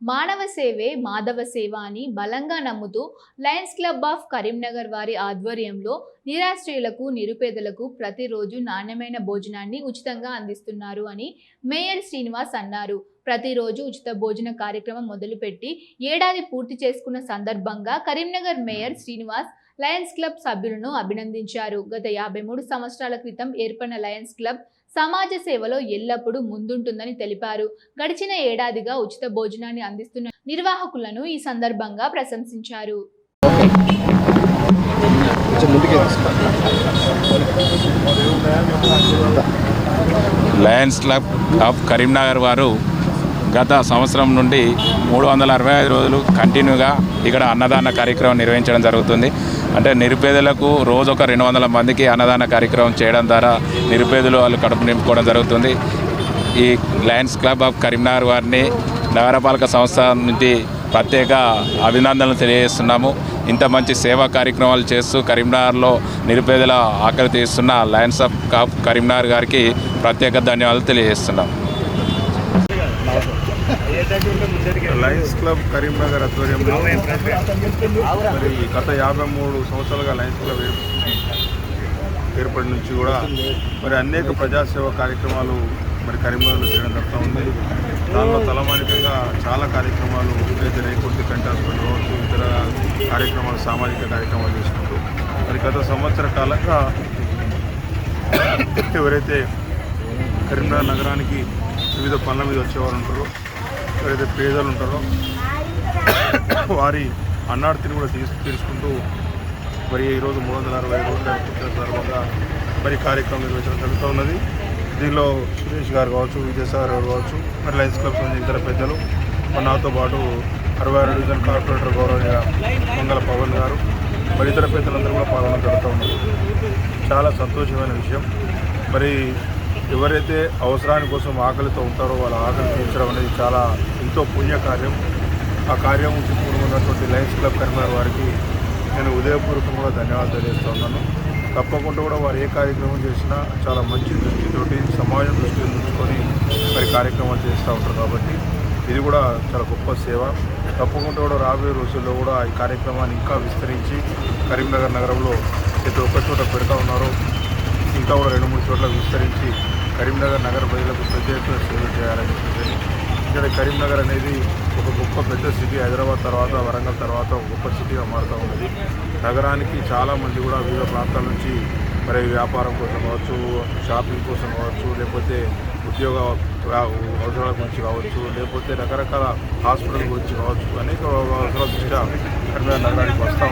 మానవ సేవే మాధవ సేవ అని బలంగా నమ్ముతూ లయన్స్ క్లబ్ ఆఫ్ కరీంనగర్ వారి ఆధ్వర్యంలో నిరాశ్రయులకు నిరుపేదలకు ప్రతిరోజు నాణ్యమైన భోజనాన్ని ఉచితంగా అందిస్తున్నారు అని మేయర్ శ్రీనివాస్ అన్నారు. ప్రతిరోజు ఉచిత భోజన కార్యక్రమం మొదలుపెట్టి ఏడాది పూర్తి చేసుకున్న సందర్భంగా Karimnagar mayor Srinivas Lions club సభ్యులను అభినందించారు. గత 53 సంవత్సరాల క్రితం ఏర్పడిన లయన్స్ క్లబ్ సమాజ సేవలో ఎల్లప్పుడూ ముందుంటుందని తెలిపారు. గడిచిన ఏడాదిగా ఉచిత భోజనాన్ని అందిస్తున్న నిర్వాహకులను ఈ సందర్భంగా ప్రశంసించారు. లయన్స్ క్లబ్ ఆఫ్ కరీంనగర్ వారు గత సంవత్సరం నుండి 365 రోజులు కంటిన్యూగా ఇక్కడ అన్నదాన కార్యక్రమం నిర్వహించడం జరుగుతుంది. అంటే నిరుపేదలకు రోజు ఒక 200 మందికి అన్నదాన కార్యక్రమం చేయడం ద్వారా నిరుపేదలు వాళ్ళు కడుపు నింపుకోవడం జరుగుతుంది. ఈ లయన్స్ క్లబ్ ఆఫ్ కరీంనగర్ వారిని నగరపాలక సంస్థ నుండి ప్రత్యేక అభినందనలు తెలియజేస్తున్నాము. ఇంత మంచి సేవా కార్యక్రమాలు చేస్తూ కరీంనగర్లో నిరుపేదల ఆకలి తీస్తున్న లయన్స్ ఆఫ్ కరీంనగర్ గారికి ప్రత్యేక ధన్యవాదాలు తెలియజేస్తున్నాం. లయన్స్ క్లబ్ కరీంనగర్ ఆధ్వర్యంలో మరి గత 53 సంవత్సరాలుగా లయన్స్ క్లబ్ ఏర్పడి నుంచి కూడా మరి అనేక ప్రజాసేవ కార్యక్రమాలు మరి కరీంనగర్లో చేయడం జరుగుతూ ఉంది. దానిలో తలమానికంగా చాలా కార్యక్రమాలు అయితే రేకుర్తి కంటి హాస్పిటల్ కావచ్చు, ఇతర కార్యక్రమాలు సామాజిక కార్యక్రమాలు చేసుకుంటూ మరి గత సంవత్సర కాలంగా ఎవరైతే కరీంనగర్ నగరానికి వివిధ పనుల మీద వచ్చేవారు ఉంటారో, ఎవరైతే పేదలు ఉంటారో వారి అన్నార్తిని కూడా తీర్చుకుంటూ మరి ఈరోజు 365 రోజుల సందర్భంగా మరి కార్యక్రమం నిర్వహించడం జరుగుతూ ఉన్నది. దీనిలో సురేష్ గారు కావచ్చు, విజయసాగర్ గారు కావచ్చు, మరి లయన్స్ క్లబ్ ఇతర పెద్దలు మరి నాతో పాటు 66 డివిజన్ కార్పొరేటర్ గౌరవనీయ మంగళ పవన్ గారు మరి ఇతర పెద్దలందరూ కూడా పాల్గొనడం జరుగుతూ ఉన్నది. చాలా సంతోషమైన విషయం. మరి ఎవరైతే అవసరాని కోసం ఆకలితో ఉంటారో వాళ్ళ ఆకలి తీర్చడం అనేది చాలా ఎంతో పుణ్యకార్యం. ఆ కార్యం పూర్వమైనటువంటి లయన్స్ క్లబ్ కరీంనగర్ వారికి నేను ఉదయపూర్వకంగా ధన్యవాదాలు తెలియజేస్తున్నాను. తప్పకుండా కూడా వారు ఏ కార్యక్రమం చేసినా చాలా మంచి దృష్టితోటి సమాజం దృష్టిని ఉంచుకొని మరి కార్యక్రమాలు చేస్తూ ఉంటారు. కాబట్టి ఇది కూడా చాలా గొప్ప సేవ. తప్పకుండా కూడా రాబోయే రోజుల్లో కూడా ఈ కార్యక్రమాన్ని ఇంకా విస్తరించి కరీంనగర్ నగరంలో ప్రతి ఒక్క చోట పెడతా ఉన్నారో ఇంకా కూడా 2-3 చోట్ల విస్తరించి కరీంనగర్ నగర ప్రజలకు ప్రత్యేక సేవ చేయాలని చెప్పి ఇక్కడ కరీంనగర్ అనేది ఒక గొప్ప పెద్ద సిటీ, హైదరాబాద్ తర్వాత వరంగల్ తర్వాత ఒక గొప్ప సిటీగా మారుతూ ఉన్నది. నగరానికి చాలామంది కూడా వివిధ ప్రాంతాల నుంచి మరి వ్యాపారం కోసం కావచ్చు, షాపింగ్ కోసం కావచ్చు, లేకపోతే ఉద్యోగ అవసరాల గురించి కావచ్చు, లేకపోతే రకరకాల హాస్పిటల్ గురించి కావచ్చు, అనేక అవసరాల దృష్ట్యా కరీంనగర్ నగరానికి వస్తూ